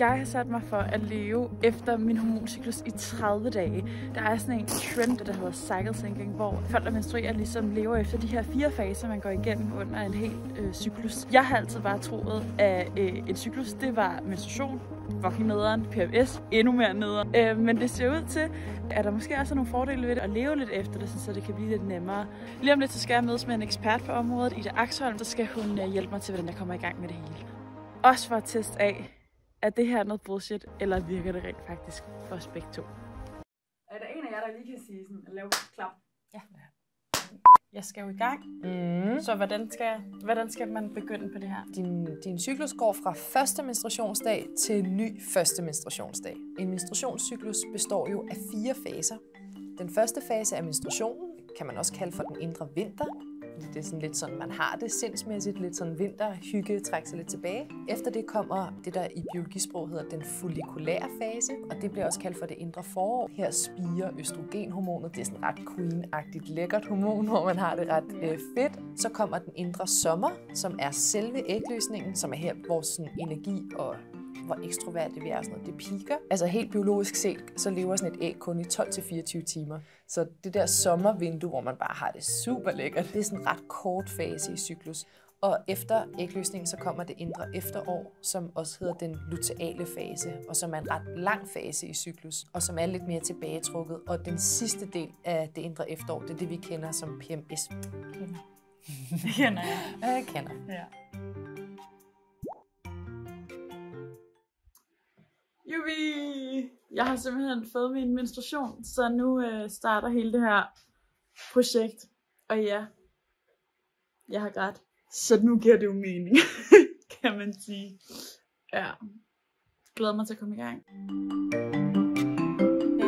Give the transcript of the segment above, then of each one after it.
Jeg har sat mig for at leve efter min hormoncyklus i 30 dage. Der er sådan en trend, der hedder cycle syncing, hvor folk, der menstruerer, ligesom lever efter de her 4 faser, man går igennem under en hel cyklus. Jeg har altid bare troet, at en cyklus, det var menstruation, fucking nederen, PMS, endnu mere nederen. Men det ser ud til, at der måske også er nogle fordele ved det at leve lidt efter det, så det kan blive lidt nemmere. Lige om lidt, så skal jeg mødes med en ekspert på området, Ida Axholm, så skal hun hjælpe mig til, hvordan jeg kommer i gang med det hele. Også for at teste af, at det her er noget bullshit, eller virker det rent faktisk for os begge to. Er der en af jer, der lige kan sige sådan, at lave klap? Ja. Jeg skal jo i gang. Så hvordan skal man begynde på det her? Din cyklus går fra første menstruationsdag til ny første menstruationsdag. En menstruationscyklus består jo af 4 faser. Den første fase er menstruationen, kan man også kalde for den indre vinter. Det er sådan lidt sådan, man har det sindsmæssigt, lidt sådan vinterhygge, trække sig lidt tilbage. Efter det kommer det, der i biologisprog hedder den follikulære fase, og det bliver også kaldt for det indre forår. Her spirer østrogenhormonet. Det er sådan ret queen-agtigt lækkert hormon, hvor man har det ret fedt. Så kommer den indre sommer, som er selve ægløsningen, som er her, hvor sådan energi og hvor ekstroverte vi er, sådan noget, det piker. Altså helt biologisk set, så lever sådan et æg kun i 12-24 timer. Så det der sommervindue, hvor man bare har det super lækkert, det er sådan en ret kort fase i cyklus. Og efter ægløsningen, så kommer det indre efterår, som også hedder den luteale fase, og som er en ret lang fase i cyklus, og som er lidt mere tilbagetrukket. Og den sidste del af det indre efterår, det er det, vi kender som PMS. Det kender jeg. Jeg kender. Ja. Jubi! Jeg har simpelthen fået min menstruation, så nu starter hele det her projekt. Og ja, jeg har grædt. Så nu giver det jo mening, kan man sige. Ja, glæder mig til at komme i gang.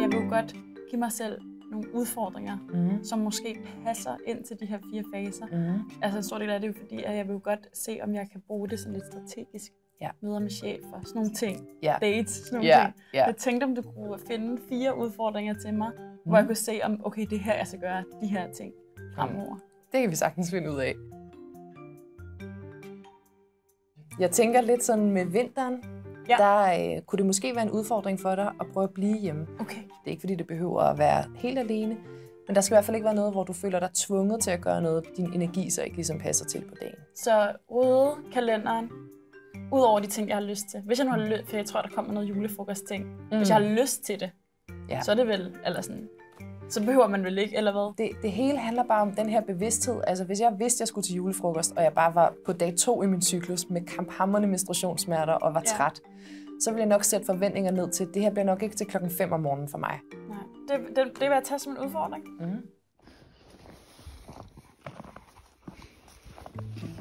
Jeg vil jo godt give mig selv nogle udfordringer, som måske passer ind til de her 4 faser. Altså en stor del af det er jo fordi, at jeg vil jo godt se, om jeg kan bruge det sådan lidt strategisk. Ja. Møder med chefer, sådan nogle ting. Dates, sådan nogle ting. Jeg tænkte, om du kunne finde 4 udfordringer til mig, hvor jeg kunne se, om okay, det her jeg skal gøre, de her ting fremover. Det kan vi sagtens finde ud af. Jeg tænker lidt sådan med vinteren, der kunne det måske være en udfordring for dig at prøve at blive hjemme. Okay. Det er ikke fordi, det behøver at være helt alene, men der skal i hvert fald ikke være noget, hvor du føler dig tvunget til at gøre noget, din energi så ikke ligesom passer til på dagen. Så rydde kalenderen. Udover de ting, jeg har lyst til. Hvis jeg nu har lyst, for jeg tror, der kommer noget julefrokost-ting. Hvis jeg har lyst til det, så er det vel, eller sådan, så behøver man vel ikke, eller hvad? Det hele handler bare om den her bevidsthed. Altså, hvis jeg vidste, jeg skulle til julefrokost, og jeg bare var på dag 2 i min cyklus med kamphamrende menstruationssmerter og var træt, så ville jeg nok sætte forventninger ned til, det her bliver nok ikke til 5 om morgenen for mig. Nej, det vil jeg tage som en udfordring.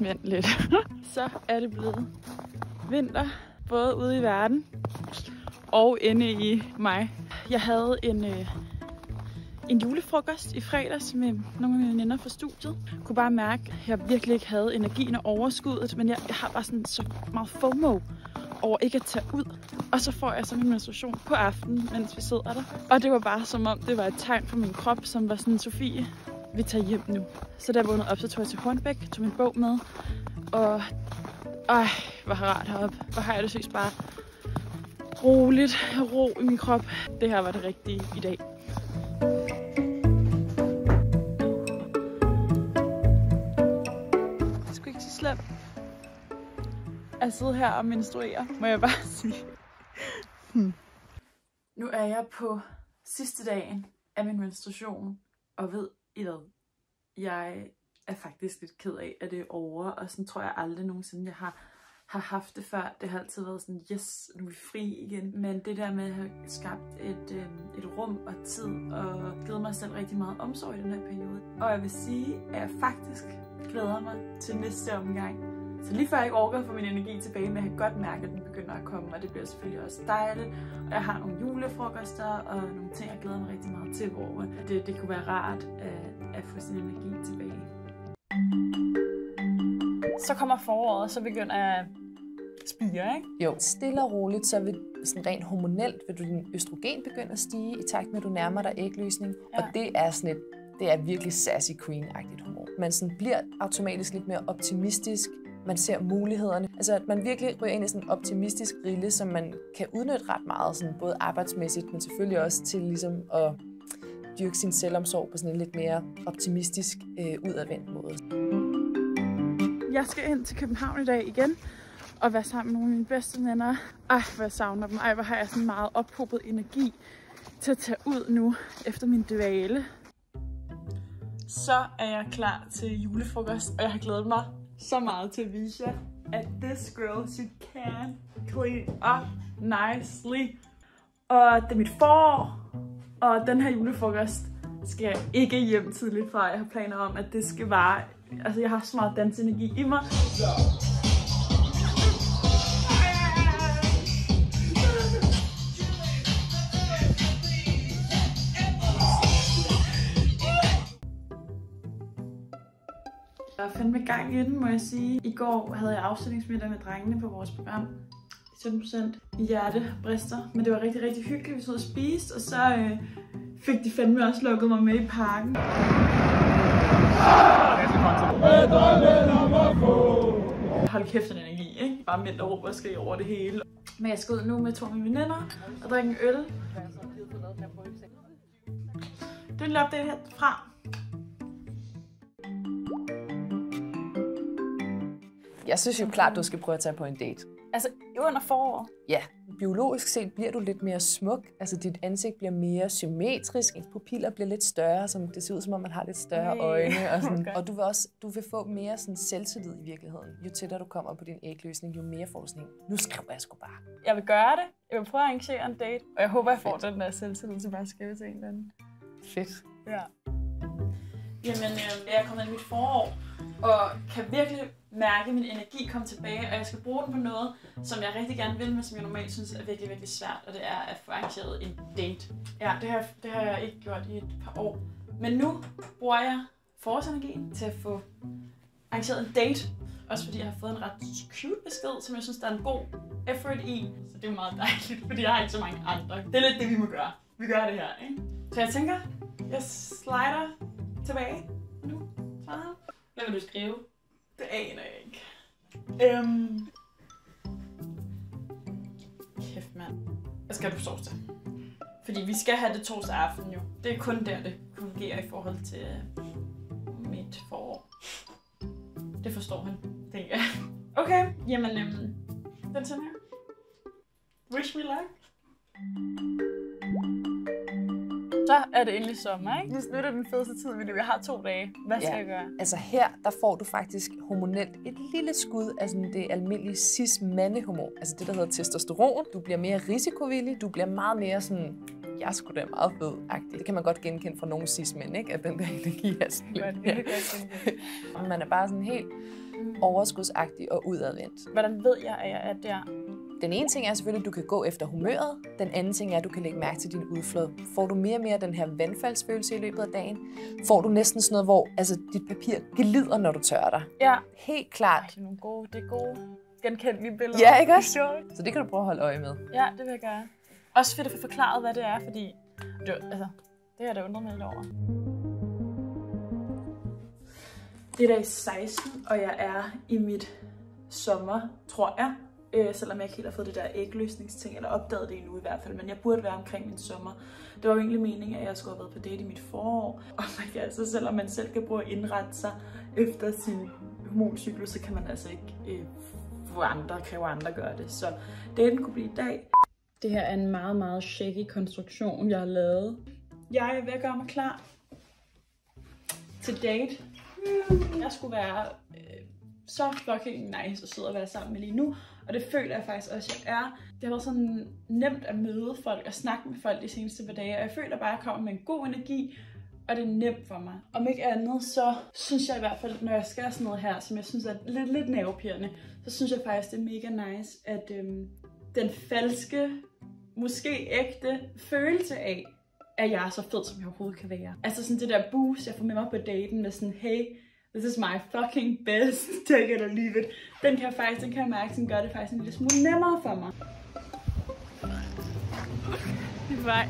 Vent lidt. Så er det blevet vinter, både ude i verden og inde i mig. Jeg havde en julefrokost i fredags med nogle af mine veninder fra studiet. Jeg kunne bare mærke, at jeg virkelig ikke havde energien og overskuddet, men jeg har bare sådan så meget FOMO over ikke at tage ud. Og så får jeg så min menstruation på aftenen, mens vi sidder der. Og det var bare som om, det var et tegn for min krop, som var sådan, Sofie, vi tager hjem nu. Så da jeg vågnede op, så tog jeg til Hornbæk, tog min bog med. Og hvor rart heroppe. Hvor har jeg det synes bare roligt, ro i min krop. Det her var det rigtige i dag. Det er sgu ikke så slemt at sidde her og menstruere, må jeg bare sige. Nu er jeg på sidste dagen af min menstruation, og ved I hvad? Jeg er faktisk lidt ked af, at det er over, og sådan tror jeg aldrig nogensinde, jeg har haft det før. Det har altid været sådan, yes, nu er vi fri igen. Men det der med at have skabt et rum og tid, og givet mig selv rigtig meget omsorg i den her periode. Og jeg vil sige, at jeg faktisk glæder mig til næste omgang. Så lige før jeg ikke orker at få min energi tilbage, men jeg kan godt mærke, at den begynder at komme, og det bliver selvfølgelig også dejligt. Og jeg har nogle julefrokoster og nogle ting, jeg glæder mig rigtig meget til, hvor det kunne være rart at få sin energi tilbage. Så kommer foråret, så begynder jeg at spire, ikke? Jo, stille og roligt, så vil sådan rent hormonelt vil din østrogen begynde at stige i takt med, at du nærmer dig ægløsning. Og det er sådan det er virkelig sassy queen-agtigt hormon. Man sådan bliver automatisk lidt mere optimistisk. man ser mulighederne. Altså at man virkelig ryger ind i sådan en optimistisk rille, som man kan udnytte ret meget, sådan både arbejdsmæssigt, men selvfølgelig også til ligesom at dyrke sin selvomsorg på sådan en lidt mere optimistisk, udadvendt måde. Jeg skal ind til København i dag igen og være sammen med nogle af mine bedste venner. Ej, hvor jeg savner dem. Ej, hvor har jeg sådan meget ophobet energi til at tage ud nu efter min dvale. Så er jeg klar til julefrokost, og jeg har glædet mig så meget til at vise jer, at this girl, she can clean up nicely. Og det er mit forår, og den her julefrokost skal jeg ikke hjem tidligt fra. Jeg har planer om, at det skal vare. Altså, jeg har så meget dansenergi i mig. Jeg er fandme gang i den, må jeg sige. I går havde jeg afstillingsmiddag med drengene på vores program. 17% i hjertebrister. Men det var rigtig, rigtig hyggeligt. Vi stod og spiste, og så fik de fandme også lukket mig med i parken. Hold kæft, den energi, ikke? Bare mænd, der råber og skriger over det hele. Men jeg skal ud nu med 2 af mine veninder og drikke en øl. Det er en update herfra. Jeg synes jo klart, du skal prøve at tage på en date. Altså, under forår? Ja. Biologisk set bliver du lidt mere smuk. Altså, dit ansigt bliver mere symmetrisk. Ens pupiller bliver lidt større, som det ser ud som om, man har lidt større øjne. Og, sådan. Okay. Og du vil få mere sådan selvtillid i virkeligheden. Jo tættere du kommer på din ægløsning, jo mere forskning. Nu skriver jeg sgu bare. Jeg vil gøre det. Jeg vil prøve at arrangere en date. Og jeg håber, jeg får den der selvtillid til bare at skrive til en eller anden. Fedt. Ja. Jamen, jeg er kommet i mit forår, og kan virkelig mærke min energi komme tilbage, og jeg skal bruge den på noget, som jeg rigtig gerne vil, men som jeg normalt synes er virkelig, virkelig svært, og det er at få arrangeret en date. Ja, det har jeg ikke gjort i et par år. Men nu bruger jeg forårsenergien til at få arrangeret en date, også fordi jeg har fået en ret cute besked, som jeg synes, der er en god effort i. Så det er meget dejligt, fordi jeg har ikke så mange andre. Det er lidt det, vi må gøre. Vi gør det her, ikke? Så jeg tænker, jeg slider tilbage nu. Hvad vil du skrive? Det aner jeg ikke. Kæft, mand. Hvad skal du på torsdag? Fordi vi skal have det torsdag aften jo. Det er kun der, det fungerer i forhold til mit forår. Det forstår han, tænker jeg. Okay, jamen, den sådan her. Wish me luck. Så er det endelig sommer, ikke? Nu er det den fedeste tid, vi har 2 dage. Hvad skal jeg gøre? Altså her, der får du faktisk hormonelt et lille skud af sådan det almindelige cis-mandehormon. Altså det, der hedder testosteron. Du bliver mere risikovillig. Du bliver meget mere sådan, jeg skulle da meget fed-agtig. Det kan man godt genkende fra nogle cis-mænd, ikke? At den der energi er sådan lidt. Man er bare sådan helt overskudsagtig og udadvendt. Hvordan ved jeg, at jeg er der? Den ene ting er selvfølgelig, at du kan gå efter humøret. Den anden ting er, at du kan lægge mærke til din udflod. Får du mere og mere den her vandfaldsfølelse i løbet af dagen, får du næsten sådan noget, hvor altså, dit papir glider, når du tørrer dig. Ja. Helt klart. Det er gode genkendelige billeder. Ja, ikke også? Så det kan du prøve at holde øje med. Ja, det vil jeg gøre. Også fedt at få forklaret, hvad det er, fordi det har jeg undret mig lidt over. Det er dag 16, og jeg er i mit sommer, tror jeg. Selvom jeg ikke helt har fået det der ægløsningsting, eller opdaget det endnu i hvert fald, men jeg burde være omkring min sommer. Det var jo egentlig meningen, at jeg skulle have været på date i mit forår. Og altså, selvom man selv kan bruge at indrette sig efter sin hormoncyklus, så kan man altså ikke kræve andre gøre det. Så daten kunne blive i dag. Det her er en meget, meget shaky konstruktion, jeg har lavet. Jeg er ved at gøre mig klar til date. Jeg skulle være så fucking nice og sød at være sammen med lige nu. Og det føler jeg faktisk også, at jeg er. Det har været sådan nemt at møde folk og snakke med folk de seneste par dage. Og jeg føler bare, at jeg kommer med en god energi. Og det er nemt for mig. Om ikke andet, så synes jeg i hvert fald, når jeg skal sådan noget her, som jeg synes er lidt nervepirrende, så synes jeg faktisk, det er mega nice, at den falske, måske ægte følelse af, at jeg er så fed, som jeg overhovedet kan være. Altså sådan det der boost, jeg får med mig på daten med sådan, hey, this is my fucking best, take it or leave it. Den kan jeg mærke, den gør det faktisk en lille smule nemmere for mig. Det er vej.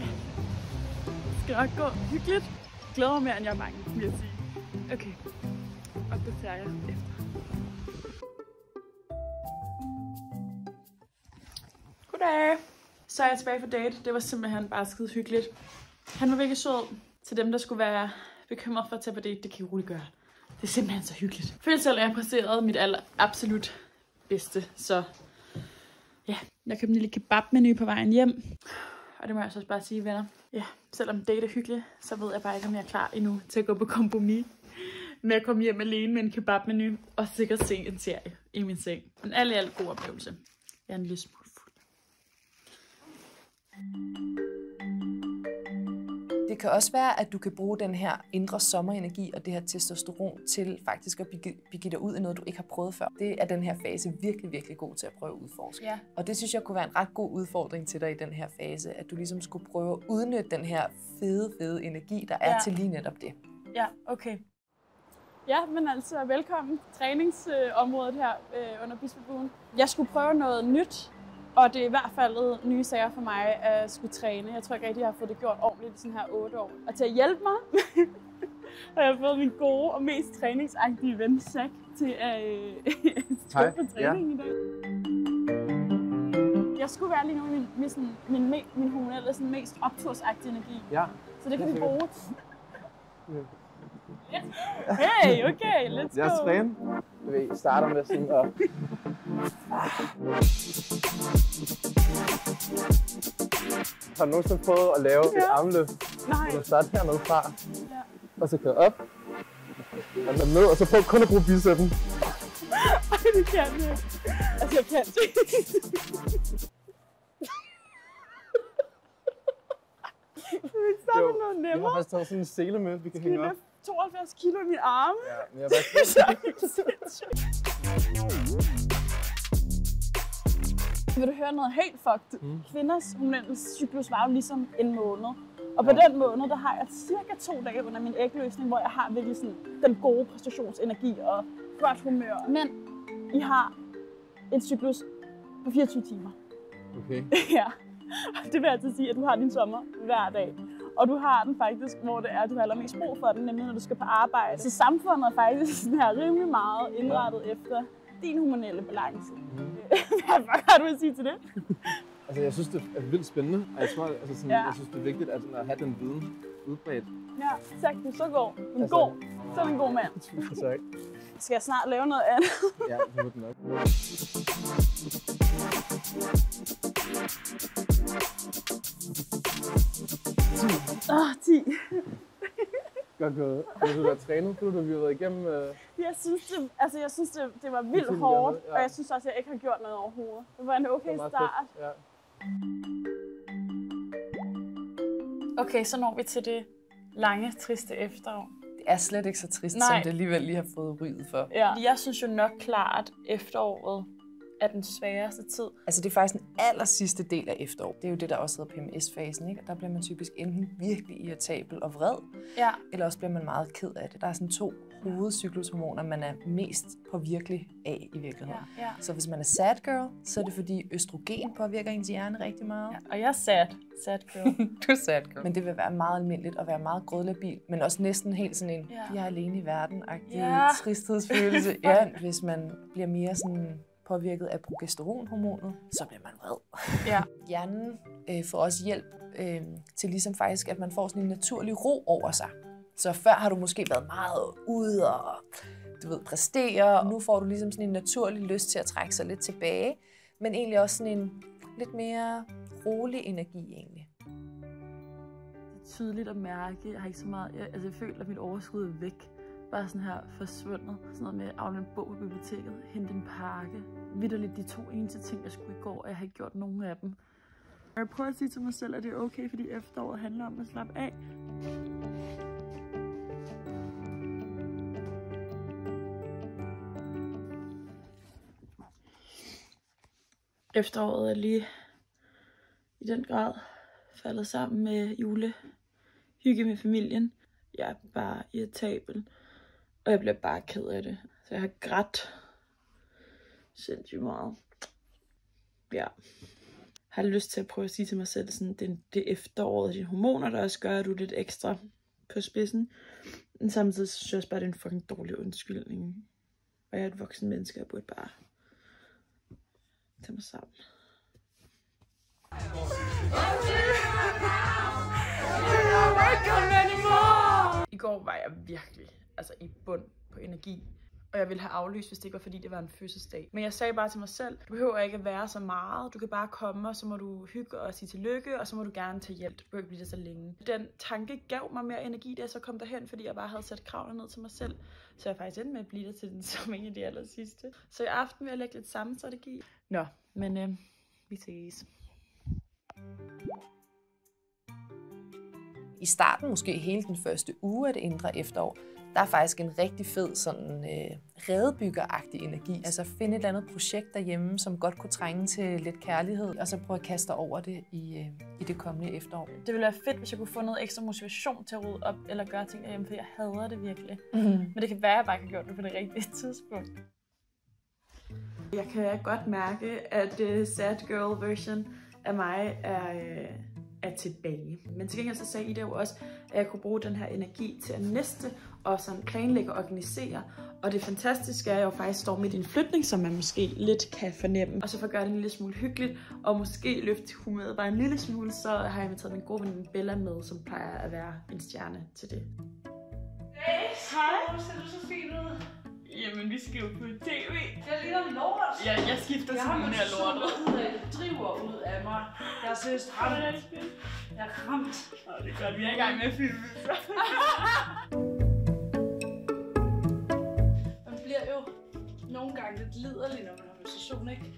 Det skal nok gå hyggeligt. Glæder mig mere, end jeg er mange, vil jeg sige. Okay, opdaterer jeg efter. Goddag! Så er jeg tilbage for date. Det var simpelthen bare skide hyggeligt. Han var virkelig sød. Til dem, der skulle være bekymret for at tage på date, det kan I roligt gøre. Det er simpelthen så hyggeligt. Jeg føler selv, at jeg har præsteret mit absolut bedste. Så ja, jeg købte en lille kebabmenu på vejen hjem. Og det må jeg så også bare sige, venner. Ja, selvom date er hyggeligt, så ved jeg bare ikke, om jeg er klar endnu til at gå på kompromis med at komme hjem alene med en kebabmenu og sikkert se en serie i min seng. Men alt i alt god oplevelse. Jeg er en lille smule fuld. Det kan også være, at du kan bruge den her indre sommerenergi og det her testosteron til faktisk at begive dig ud i noget, du ikke har prøvet før. Det er den her fase virkelig, virkelig god til at prøve at udforske. Ja. Og det synes jeg kunne være en ret god udfordring til dig i den her fase, at du ligesom skulle prøve at udnytte den her fede energi, der er til lige netop det. Ja, okay. Ja, men altså velkommen til træningsområdet her under Bispebuen. Jeg skulle prøve noget nyt. Og det er i hvert fald nye sager for mig at skulle træne. Jeg tror ikke rigtig, jeg har fået det gjort ordentligt i sådan her 8 år. Og til at hjælpe mig, har jeg fået min gode og mest træningsagtige ven, Zach, til at stå på træning i dag. Jeg skulle være lige nu med sådan, min hormonelle sådan mest optursagtige energi. Ja. Så det kan vi bruge. Hey, okay, let's go. Jeg træner. Vi starter med sådan at... Har du nogensinde prøvet at lave et armløft? Nej. Du starter hernede fra, og så kører op, og så ned, og så prøv kun at bruge biceppen. Ej, det kan jeg ikke. Altså, jeg kan det. Vi vil starte med noget nemmere. Jeg har faktisk taget sådan en sele med, vi kan hænge op. 72 kilo i min arme. Ja, men jeg bare... Vil du høre noget helt fucked? Kvinders hormonelle cyklus var jo ligesom en måned. Og på den måned, der har jeg cirka 2 dage under min ægløsning, hvor jeg har virkelig sådan den gode præstationsenergi og godt humør. Men I har en cyklus på 24 timer. Okay. Ja, og det vil altså sige, at du har din sommer hver dag. Og du har den faktisk, hvor det er, du har allermest brug for den, nemlig når du skal på arbejde. Så samfundet er faktisk sådan her rimelig meget indrettet efter din hormonelle balance. Hvad har du at sige til det? Altså, jeg synes, det er vildt spændende, og jeg tror, altså sådan, jeg synes, det er vigtigt at have den viden udbredt. Ja, tak. Du er så god. Du er god. Så er du en god mand. Tusind tak. Skal jeg snart lave noget andet? Ja, det må den nok. Åh, 10. Godt gået. Har du været trænet? Du har været igennem... Jeg synes, det var vildt hårdt, og jeg synes også, at jeg ikke har gjort noget overhovedet. Det var en okay start. Ja. Okay, så når vi til det lange, triste efterår. Det er slet ikke så trist, som det alligevel lige har fået ryget for. Ja. Jeg synes jo nok klart, at efteråret er den sværeste tid. Altså det er faktisk den aller sidste del af efterår. Det er jo det, der også hedder PMS-fasen, ikke? Og der bliver man typisk enten virkelig irritabel og vred, eller også bliver man meget ked af det. Der er sådan 2 hovedcyklushormoner, man er mest påvirkelig af i virkeligheden. Ja. Så hvis man er sad girl, så er det fordi østrogen påvirker ens hjerne rigtig meget. Ja, og jeg er sad girl. Du er sad girl. Men det vil være meget almindeligt at være meget grødlabil, men også næsten helt sådan en, jeg er alene i verden-agtig tristhedsfølelse. Ja, hvis man bliver mere sådan påvirket af progesteronhormonet, så bliver man vred. Ja. Hjernen får også hjælp til ligesom faktisk, at man får sådan en naturlig ro over sig. Så før har du måske været meget ude og præstere, og nu får du ligesom sådan en naturlig lyst til at trække sig lidt tilbage, men egentlig også sådan en lidt mere rolig energi egentlig. Det er tydeligt at mærke, jeg har ikke så meget, jeg føler, at mit overskud er væk. Bare sådan her forsvundet. Sådan noget med at aflevere en bog på biblioteket, hente en pakke. Vitterligt de 2 eneste ting, jeg skulle i går, og jeg har ikke gjort nogen af dem. Jeg prøver at sige til mig selv, at det er okay, fordi efteråret handler om at slappe af. Efteråret er lige i den grad faldet sammen med julehygge med familien. Jeg er bare irritabel. Og jeg bliver bare ked af det. Så jeg har grædt sindssygt meget. Ja. Har lyst til at prøve at sige til mig selv, sådan, det efteråret af dine hormoner, der også gør, at du er lidt ekstra på spidsen. Men samtidig synes jeg også bare, det er en fucking dårlig undskyldning. Og jeg er et voksen menneske, jeg burde bare tage mig sammen. går var jeg virkelig i bund på energi. Og jeg ville have aflyst, hvis det ikke var fordi, det var en fødselsdag. Men jeg sagde bare til mig selv, du behøver ikke at være så meget. Du kan bare komme, og så må du hygge og sige tillykke, og så må du gerne tage hjælp. Du behøver ikke blive det så længe. Den tanke gav mig mere energi, da jeg så kom derhen, fordi jeg bare havde sat kravene ned til mig selv. Så jeg faktisk endte med at blive der til den som en af de aller sidste. Så i aften vil jeg lægge lidt samme strategi. Nå, men vi ses. I starten, måske hele den første uge af det indre efterår, der er faktisk en rigtig fed sådan redebyggeragtig energi. Altså finde et eller andet projekt derhjemme, som godt kunne trænge til lidt kærlighed, og så prøve at kaste over det i det kommende efterår. Det ville være fedt, hvis jeg kunne få noget ekstra motivation til at rydde op eller gøre ting derhjemme, for jeg hader det virkelig. Men det kan være, at jeg bare ikke har gjort det på det rigtige tidspunkt. Jeg kan godt mærke, at sad girl version af mig er tilbage. Men til gengæld så sagde Ida jo også, at jeg kunne bruge den her energi til at næste og sådan planlægge og organisere. Og det fantastiske er, at jeg jo faktisk står midt i en flytning, som man måske lidt kan fornemme. Og så for at gøre det en lille smule hyggeligt, og måske løfte humøret bare en lille smule, så har jeg inviteret min gode veninde Bella med, som plejer at være en stjerne til det. Hey, hej! Ser du så fint ud? Jamen, vi skal jo på tv. Jeg ligner lort. Ja, jeg skifter til den her lort. Det driver ud af mig. Jeg er seriøst ramt. Jeg er ramt. Det er godt, vi er i gang med at filme. Man bliver jo nogle gange lidt liderlig, når man har menstruation, ikke?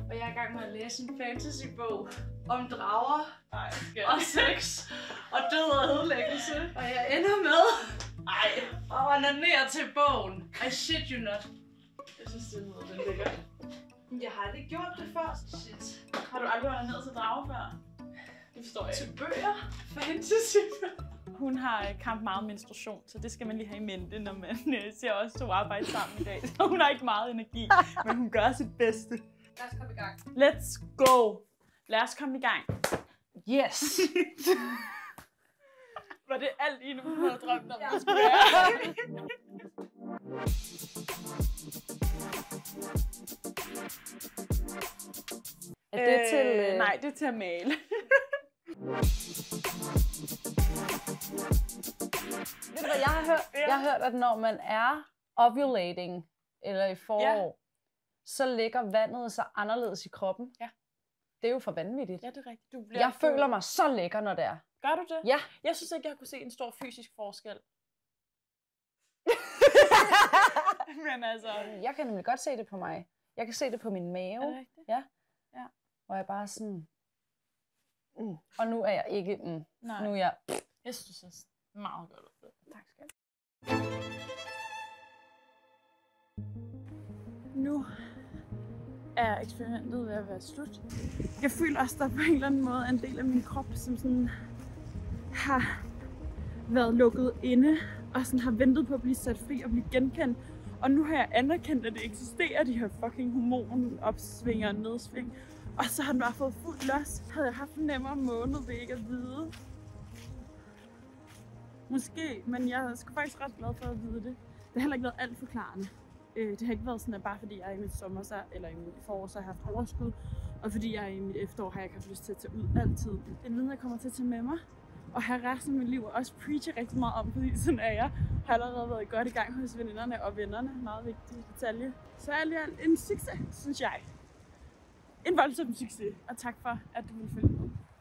Og jeg er i gang med at læse en fantasybog om drager og sex og død og ødelæggelse. Og jeg ender med og onanere til bogen. I shit you not. Jeg synes, det lyder lidt lækkert. Jeg har aldrig gjort det før. Shit. Har du aldrig været ned til drager før? Det forstår jeg. Til bøger? Fantasy. Hun har kamp meget menstruation, så det skal man lige have i mente, når man ser os to arbejde sammen i dag. Så hun har ikke meget energi, men hun gør sit bedste. Lad os komme i gang. Let's go! Lad os komme i gang. Yes! Var det alt I nu havde drømt om, det skulle være? Er det til... Nej, det er til at male. Ved du hvad, jeg har hørt, at når man er ovulating, eller i forår, så ligger vandet så anderledes i kroppen. Ja. Det er jo for vanvittigt. Ja, det er rigtigt. Jeg føler mig så lækker, når det er. Gør du det? Ja. Jeg synes ikke, jeg kunne se en stor fysisk forskel. Men altså... Jeg kan nemlig godt se det på mig. Jeg kan se det på min mave. Er det rigtigt? Ja. Ja. Hvor jeg bare sådan... Og nu er jeg ikke... Nej. Nu er jeg... Jeg synes, det er meget godt ud. Tak skal du. Nu er eksperimentet ved at være slut. Jeg føler også, der på en eller anden måde er en del af min krop, som sådan har været lukket inde, og sådan har ventet på at blive sat fri og blive genkendt. Og nu har jeg anerkendt, at det eksisterer, de her fucking hormonopsving og nedsving. Og så har den bare fået fuld los. Havde jeg haft en nemmere måned ved ikke at vide. Måske, men jeg er sgu faktisk ret glad for at vide det. Det har heller ikke været alt forklarende. Det har ikke været sådan, at bare fordi jeg er i mit sommer, eller i mit forår, så har jeg haft overskud. Og fordi jeg er i mit efterår, har jeg ikke haft lyst til at tage ud altid. Det er en viden, jeg kommer til at tage med mig. Og have resten af mit liv og også preache rigtig meget om, fordi sådan er jeg. Har allerede været godt i gang hos veninderne og vennerne. Meget vigtig detalje. Så alt i alt en succes, synes jeg. En voldsom succes. Og tak for, at du ville følge med.